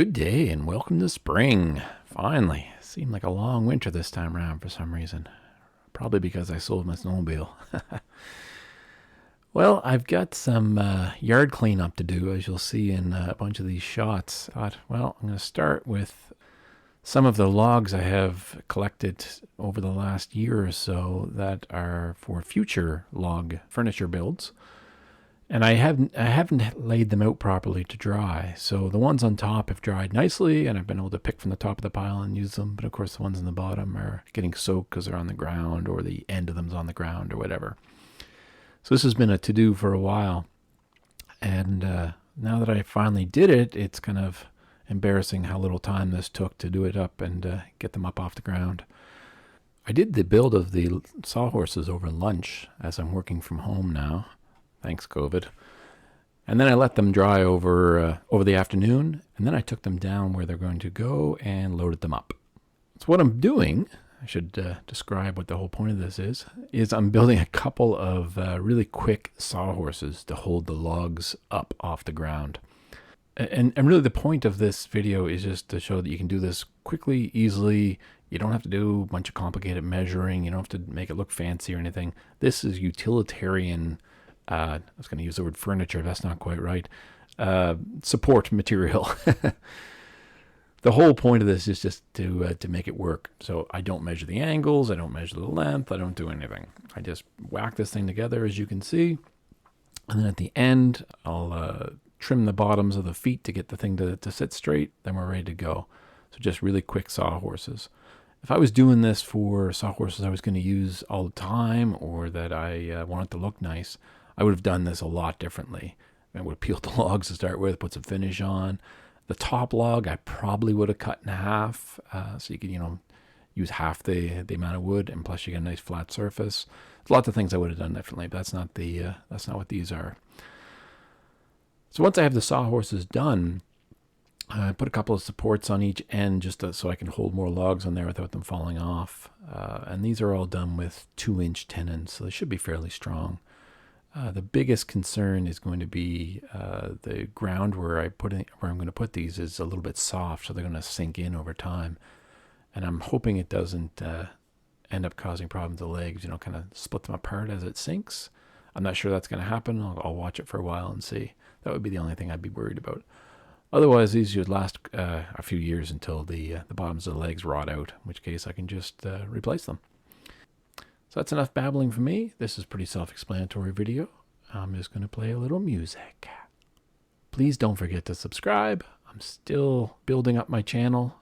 Good day and welcome to spring. Finally. Seemed like a long winter this time around for some reason. Probably because I sold my snowmobile. Well, I've got some yard cleanup to do, as you'll see in a bunch of these shots. I thought, well, I'm going to start with some of the logs I have collected over the last year or so that are for future log furniture builds. And I haven't laid them out properly to dry. So the ones on top have dried nicely, and I've been able to pick from the top of the pile and use them. But of course, the ones on the bottom are getting soaked because they're on the ground, or the end of them's on the ground, or whatever. So this has been a to-do for a while. And now that I finally did it, it's kind of embarrassing how little time this took to do it up and get them up off the ground. I did the build of the sawhorses over lunch, as I'm working from home now. Thanks, COVID. And then I let them dry over the afternoon, and then I took them down where they're going to go and loaded them up. So what I'm doing, I should describe what the whole point of this is I'm building a couple of really quick sawhorses to hold the logs up off the ground. And really the point of this video is just to show that you can do this quickly, easily. You don't have to do a bunch of complicated measuring. You don't have to make it look fancy or anything. This is utilitarian. I was going to use the word furniture. That's not quite right. Support material. The whole point of this is just to make it work. So I don't measure the angles. I don't measure the length. I don't do anything. I just whack this thing together, as you can see. And then at the end, I'll trim the bottoms of the feet to get the thing to sit straight. Then we're ready to go. So just really quick sawhorses. If I was doing this for sawhorses I was going to use all the time, or that I wanted to look nice, I would have done this a lot differently. I would have peeled the logs to start with, put some finish on. The top log I probably would have cut in half, so you could, use half the amount of wood, and plus you get a nice flat surface. There's lots of things I would have done differently, but that's not what these are. So once I have the sawhorses done, I put a couple of supports on each end just so I can hold more logs on there without them falling off. And these are all done with 2-inch tenons, so they should be fairly strong. The biggest concern is going to be the ground where I'm going to put these is a little bit soft, so they're going to sink in over time. And I'm hoping it doesn't end up causing problems with the legs, kind of split them apart as it sinks. I'm not sure that's going to happen. I'll watch it for a while and see. That would be the only thing I'd be worried about. Otherwise, these should last a few years until the bottoms of the legs rot out, in which case I can just replace them. So that's enough babbling for me. This is a pretty self-explanatory video. I'm just going to play a little music. Please don't forget to subscribe. I'm still building up my channel.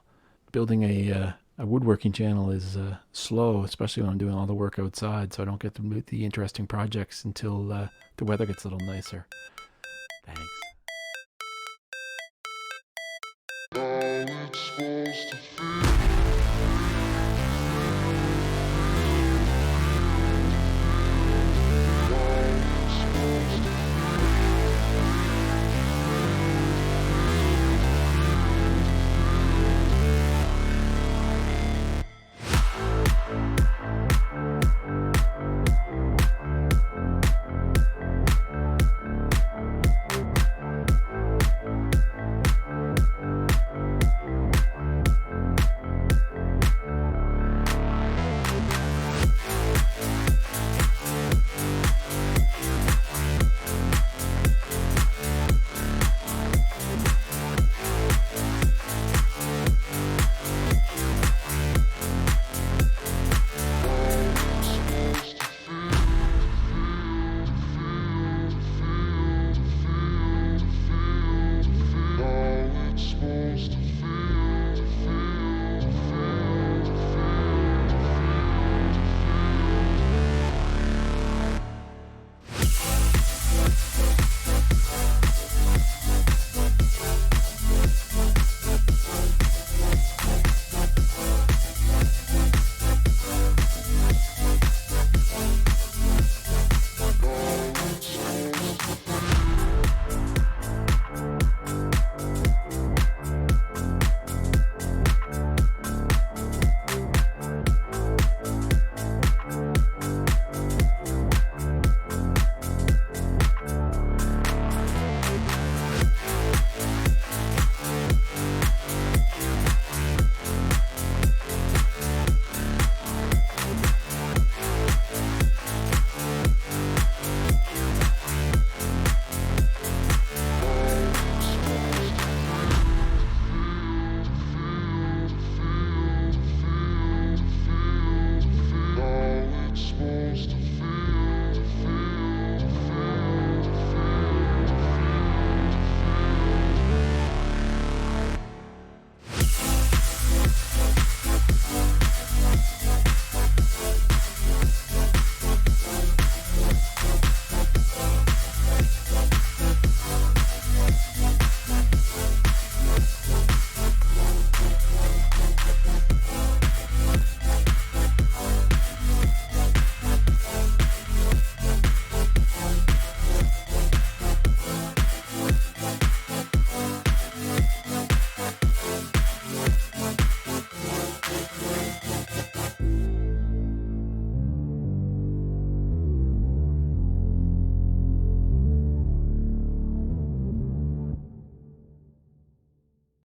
Building a woodworking channel is slow, especially when I'm doing all the work outside, so I don't get to do the interesting projects until the weather gets a little nicer. Thanks.